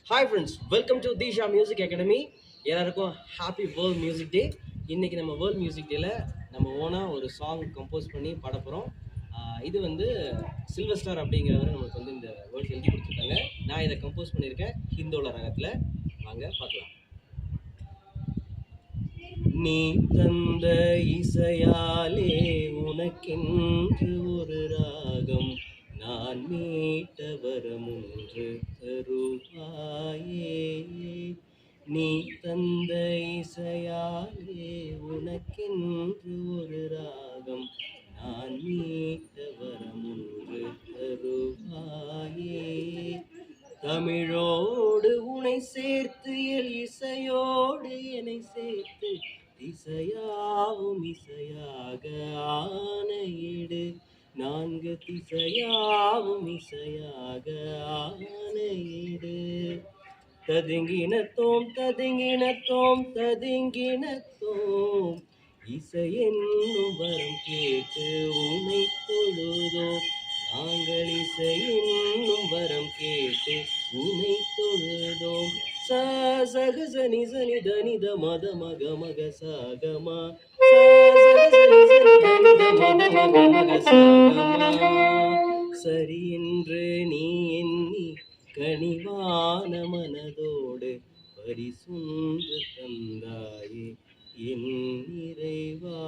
Hi friends, welcome to Disha music academy. எல்லாருக்கும் happy world music டே. இன்னைக்கு நம்ம வேர்ல்ட் மியூசிக் டேல நம்ம ஓனாக ஒரு சாங் கம்போஸ் பண்ணி பாட போகிறோம். இது வந்து சில்வர் ஸ்டார் அப்படிங்கிறவர் நமக்கு வந்து இந்த வேர்ல்ட் எழுதி கொடுத்துருக்காங்க. நான் இதை கம்போஸ் பண்ணியிருக்கேன் ஹிந்தோல ராகத்தில். வாங்க பார்க்கலாம். நீ தந்த இசையாலே உனக்கென்று ஒரு ராகம் நான் மீட்ட வரமுன்று தருவாயே. நீ தந்த இசையாலே உனக்கென்று ஒரு ராகம் நான் மீட்ட வரமுன்று தருவாயே. தமிழோடு உனை சேர்த்து எல் இசையோடு என்னை சேர்த்து திசையாவும் இசையாக ஆணையிடு. நான்கு திசையாவும் இசையாக ஆணையிடு. ததுங்கினத்தோம் ததுங்கினத்தோம் ததுங்கினத்தோம் இசை என்னும் வரம் கேட்டு உனை தொழுதோம். நாங்கள் இசை என்னும் வரம் கேட்டு உனை தொழுதோம். சக சனி சனி தனித மத மக மக சகமா சரி என்று நீ எண்ணி கனிவான மனதோடு பரிசுந்து தந்தாயே என் இறைவா.